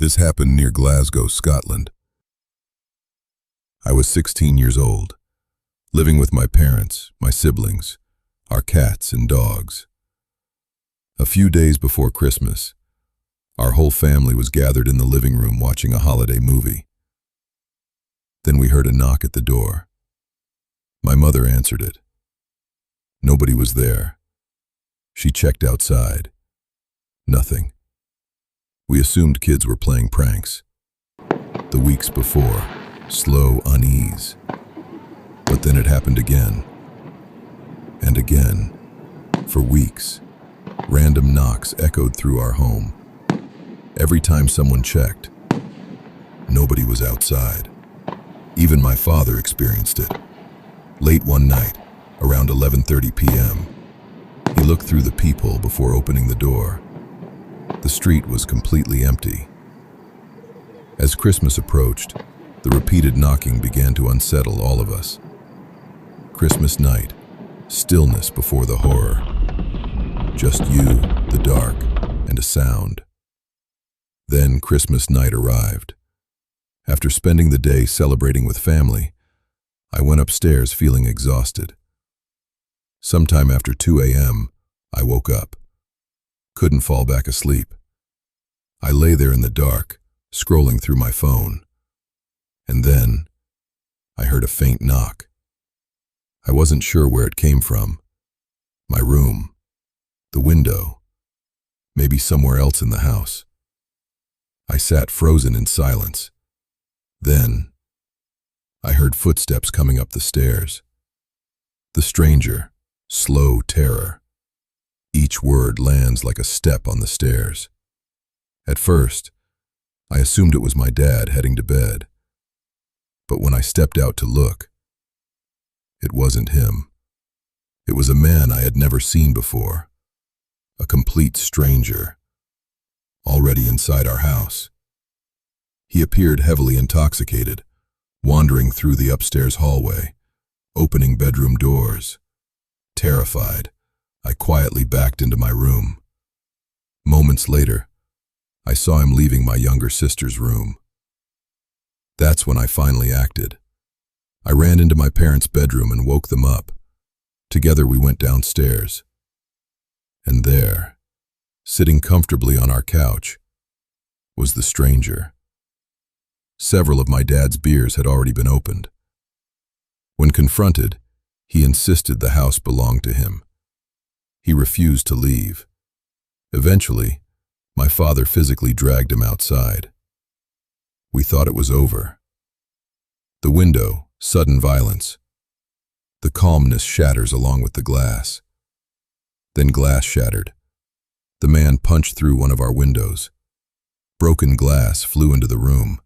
This happened near Glasgow, Scotland. I was 16 years old, living with my parents, my siblings, our cats and dogs. A few days before Christmas, our whole family was gathered in the living room watching a holiday movie. Then we heard a knock at the door. My mother answered it. Nobody was there. She checked outside. Nothing. We assumed kids were playing pranks. The weeks before, slow unease. But then it happened again. And again. For weeks, random knocks echoed through our home. Every time someone checked, nobody was outside. Even my father experienced it. Late one night, around 11:30 p.m., he looked through the peephole before opening the door. The street was completely empty. As Christmas approached, the repeated knocking began to unsettle all of us. Christmas night, stillness before the horror. Just you, the dark, and a sound. Then Christmas night arrived. After spending the day celebrating with family, I went upstairs feeling exhausted. Sometime after 2 a.m., I woke up. Couldn't fall back asleep. I lay there in the dark, scrolling through my phone. And then, I heard a faint knock. I wasn't sure where it came from. My room, the window, maybe somewhere else in the house. I sat frozen in silence. Then, I heard footsteps coming up the stairs. The stranger, slow terror. Each word lands like a step on the stairs. At first, I assumed it was my dad heading to bed. But when I stepped out to look, it wasn't him. It was a man I had never seen before. A complete stranger, already inside our house. He appeared heavily intoxicated, wandering through the upstairs hallway, opening bedroom doors. Terrified, I quietly backed into my room. Moments later, I saw him leaving my younger sister's room. That's when I finally acted. I ran into my parents' bedroom and woke them up. Together we went downstairs. And there, sitting comfortably on our couch, was the stranger. Several of my dad's beers had already been opened. When confronted, he insisted the house belonged to him. He refused to leave. Eventually, my father physically dragged him outside. We thought it was over. The window, sudden violence. The calmness shatters along with the glass. Then glass shattered. The man punched through one of our windows. Broken glass flew into the room.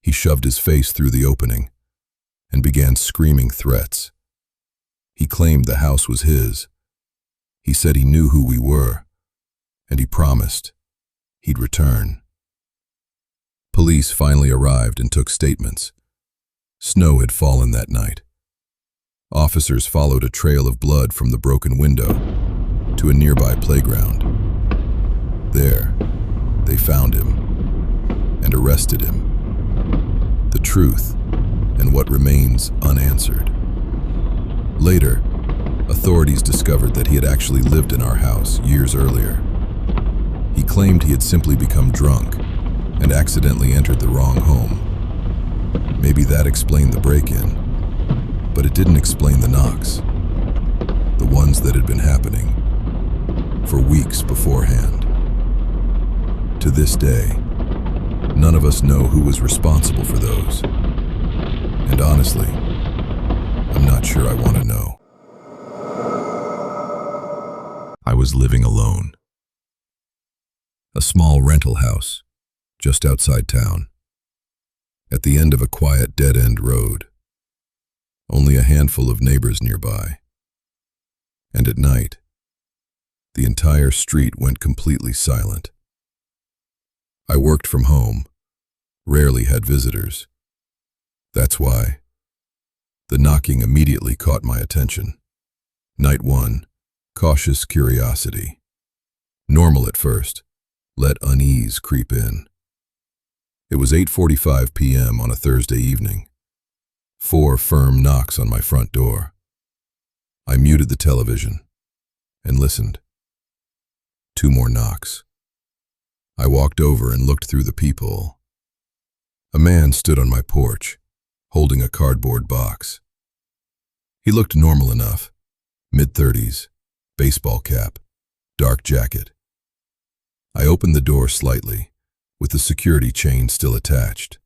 He shoved his face through the opening and began screaming threats. He claimed the house was his. He said he knew who we were, and he promised he'd return. Police finally arrived and took statements. Snow had fallen that night. Officers followed a trail of blood from the broken window to a nearby playground. There, they found him and arrested him. The truth and what remains unanswered. Later, authorities discovered that he had actually lived in our house years earlier. He claimed he had simply become drunk and accidentally entered the wrong home. Maybe that explained the break-in, but it didn't explain the knocks, the ones that had been happening for weeks beforehand. To this day, none of us know who was responsible for those. And honestly, I'm not sure I want to know. I was living alone. A small rental house, just outside town, at the end of a quiet dead-end road. Only a handful of neighbors nearby. And at night, the entire street went completely silent. I worked from home, rarely had visitors. That's why. The knocking immediately caught my attention. Night 1, cautious curiosity. Normal at first, let unease creep in. It was 8:45 p.m. on a Thursday evening. 4 firm knocks on my front door. I muted the television and listened. 2 more knocks. I walked over and looked through the peephole. A man stood on my porch, holding a cardboard box. He looked normal enough, mid-30s, baseball cap, dark jacket. I opened the door slightly, with the security chain still attached.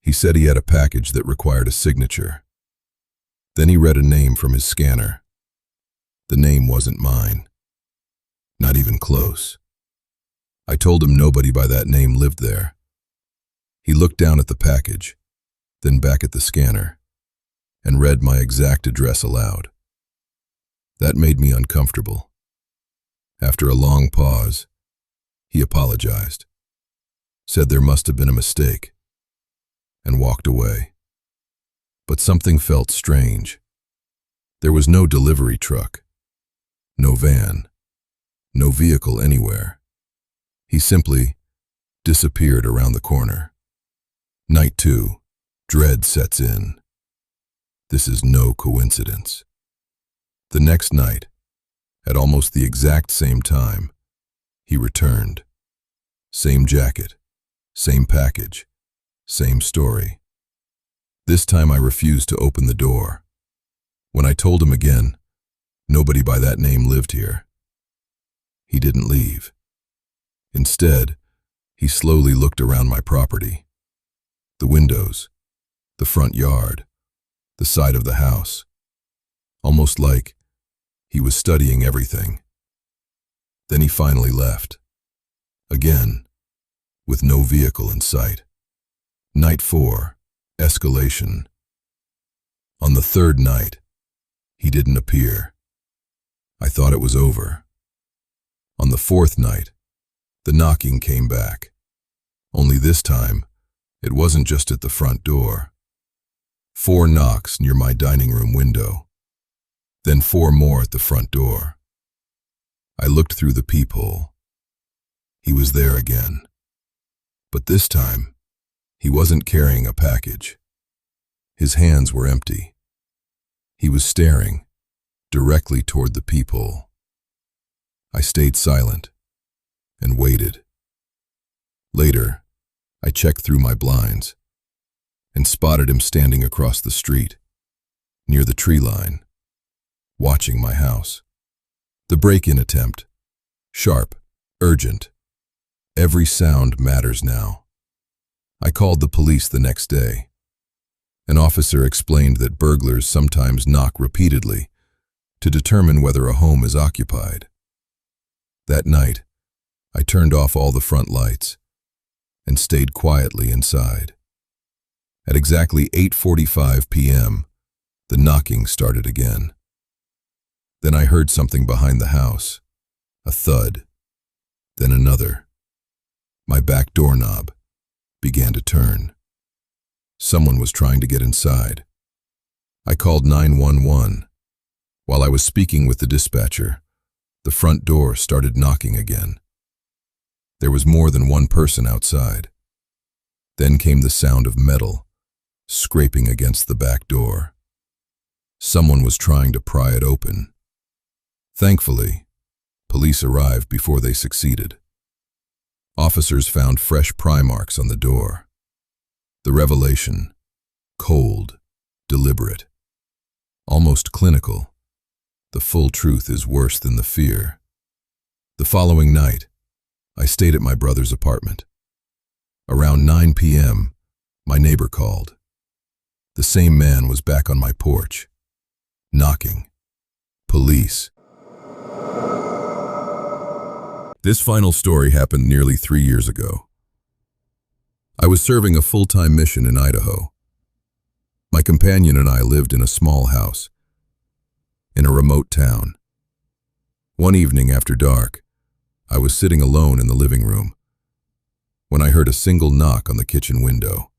He said he had a package that required a signature. Then he read a name from his scanner. The name wasn't mine. Not even close. I told him nobody by that name lived there. He looked down at the package, then back at the scanner, and read my exact address aloud. That made me uncomfortable. After a long pause, he apologized, said there must have been a mistake, and walked away. But something felt strange. There was no delivery truck, no van, no vehicle anywhere. He simply disappeared around the corner. Night 2, dread sets in. This is no coincidence. The next night, at almost the exact same time, he returned. Same jacket, same package, same story. This time I refused to open the door. When I told him again, nobody by that name lived here. He didn't leave. Instead, he slowly looked around my property. The windows, the front yard, the side of the house. Almost like he was studying everything. Then he finally left. Again, with no vehicle in sight. Night 4, escalation. On the 3rd night, he didn't appear. I thought it was over. On the 4th night, the knocking came back. Only this time, it wasn't just at the front door. 4 knocks near my dining room window. Then 4 more at the front door. I looked through the peephole. He was there again. But this time, he wasn't carrying a package. His hands were empty. He was staring directly toward the peephole. I stayed silent and waited. Later, I checked through my blinds and spotted him standing across the street, near the tree line, watching my house. The break-in attempt. Sharp, urgent. Every sound matters now. I called the police the next day. An officer explained that burglars sometimes knock repeatedly to determine whether a home is occupied. That night, I turned off all the front lights and stayed quietly inside. At exactly 8:45 p.m., the knocking started again. Then I heard something behind the house, a thud, then another. My back doorknob began to turn. Someone was trying to get inside. I called 911. While I was speaking with the dispatcher, the front door started knocking again. There was more than one person outside. Then came the sound of metal scraping against the back door. Someone was trying to pry it open. Thankfully, police arrived before they succeeded. Officers found fresh pry marks on the door. The revelation, cold, deliberate, almost clinical. The full truth is worse than the fear. The following night, I stayed at my brother's apartment. Around 9 p.m., my neighbor called. The same man was back on my porch, knocking. Police. This final story happened nearly 3 years ago. I was serving a full-time mission in Idaho. My companion and I lived in a small house in a remote town. One evening after dark, I was sitting alone in the living room when I heard a single knock on the kitchen window.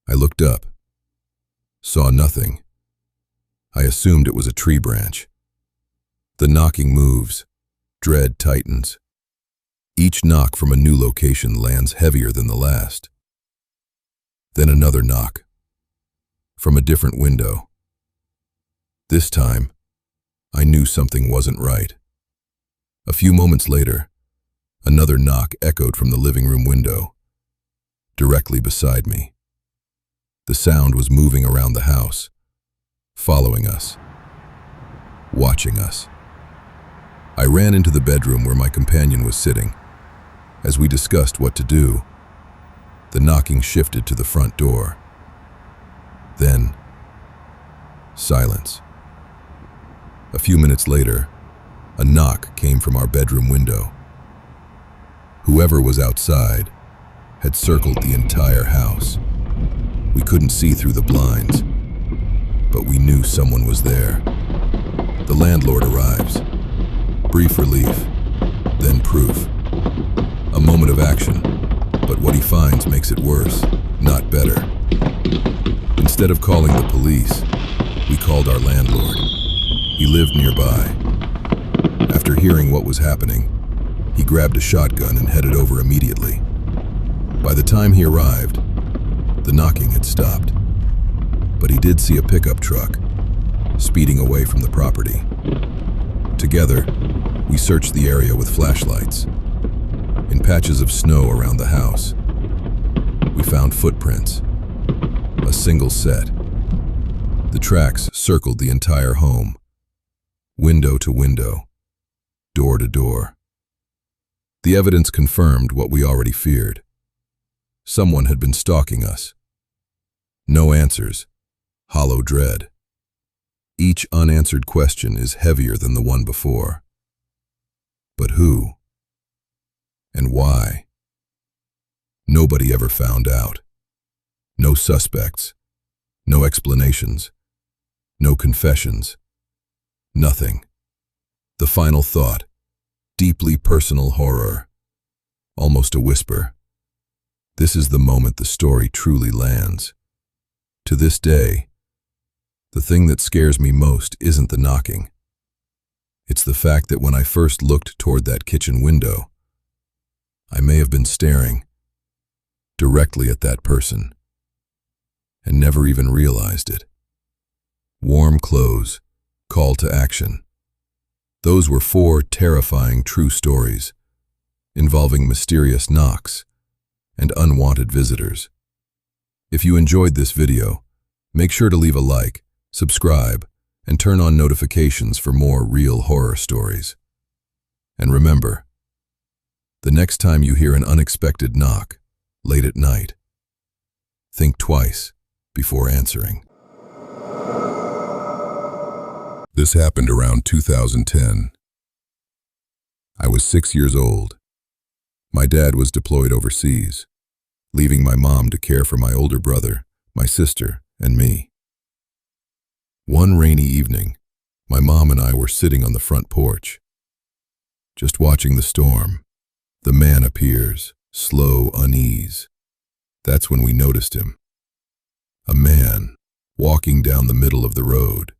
I looked up, saw nothing. I assumed it was a tree branch. The knocking moves, dread tightens. Each knock from a new location lands heavier than the last. Then another knock, from a different window. This time, I knew something wasn't right. A few moments later, another knock echoed from the living room window, directly beside me. The sound was moving around the house, following us, watching us. I ran into the bedroom where my companion was sitting. As we discussed what to do, the knocking shifted to the front door. Then, silence. A few minutes later, a knock came from our bedroom window. Whoever was outside had circled the entire house. We couldn't see through the blinds, but we knew someone was there. The landlord arrives. Brief relief, then proof. A moment of action, but what he finds makes it worse, not better. Instead of calling the police, we called our landlord. He lived nearby. After hearing what was happening, he grabbed a shotgun and headed over immediately. By the time he arrived, the knocking had stopped, but he did see a pickup truck speeding away from the property. Together, we searched the area with flashlights. In patches of snow around the house, we found footprints, a single set. The tracks circled the entire home, window to window, door to door. The evidence confirmed what we already feared. Someone had been stalking us. No answers, hollow dread. Each unanswered question is heavier than the one before. But who? And why? Nobody ever found out. No suspects, no explanations, no confessions, nothing. The final thought, deeply personal horror, almost a whisper. This is the moment the story truly lands. To this day, the thing that scares me most isn't the knocking. It's the fact that when I first looked toward that kitchen window, I may have been staring directly at that person and never even realized it. Warm clothes, call to action. Those were 4 terrifying true stories involving mysterious knocks and unwanted visitors. If you enjoyed this video, make sure to leave a like, subscribe, and turn on notifications for more real horror stories. And remember, the next time you hear an unexpected knock, late at night, think twice before answering. This happened around 2010. I was 6 years old. My dad was deployed overseas, leaving my mom to care for my older brother, my sister, and me. One rainy evening, my mom and I were sitting on the front porch, just watching the storm. The man appears, slow unease. That's when we noticed him. A man, walking down the middle of the road.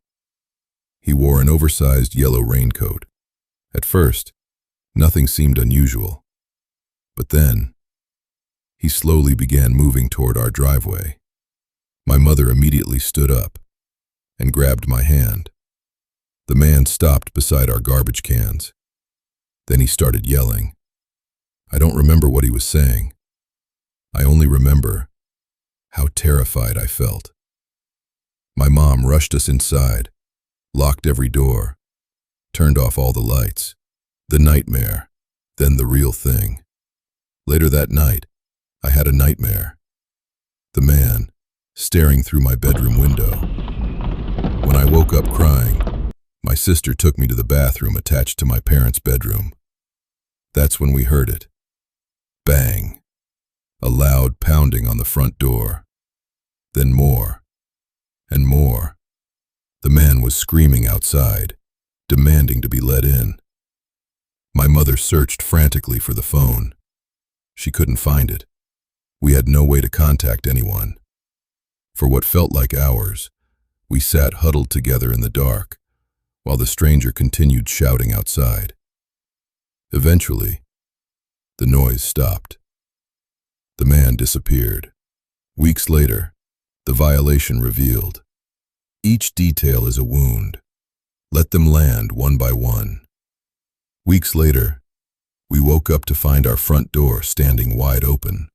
He wore an oversized yellow raincoat. At first, nothing seemed unusual. But then, he slowly began moving toward our driveway. My mother immediately stood up and grabbed my hand. The man stopped beside our garbage cans. Then he started yelling. I don't remember what he was saying. I only remember how terrified I felt. My mom rushed us inside, locked every door, turned off all the lights. The nightmare, then the real thing. Later that night, I had a nightmare. The man staring through my bedroom window. When I woke up crying, my sister took me to the bathroom attached to my parents' bedroom. That's when we heard it. Bang. A loud pounding on the front door. Then more. And more. The man was screaming outside, demanding to be let in. My mother searched frantically for the phone. She couldn't find it. We had no way to contact anyone. For what felt like hours, we sat huddled together in the dark, while the stranger continued shouting outside. Eventually, The noise stopped. The man disappeared. Weeks later, the violation revealed. Each detail is a wound. Let them land one by one. Weeks later, we woke up to find our front door standing wide open.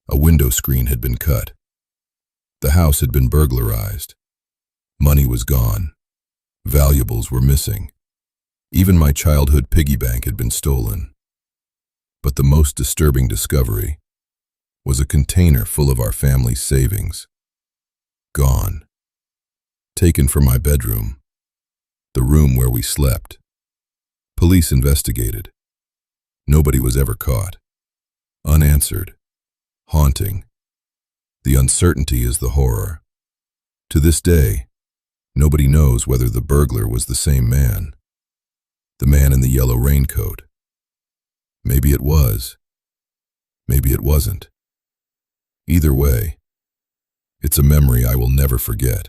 A window screen had been cut. The house had been burglarized. Money was gone. Valuables were missing. Even my childhood piggy bank had been stolen. But the most disturbing discovery was a container full of our family's savings. Gone. Taken from my bedroom, the room where we slept. Police investigated. Nobody was ever caught. Unanswered. Haunting. The uncertainty is the horror. To this day, nobody knows whether the burglar was the same man. The man in the yellow raincoat. Maybe it was. Maybe it wasn't. Either way, it's a memory I will never forget.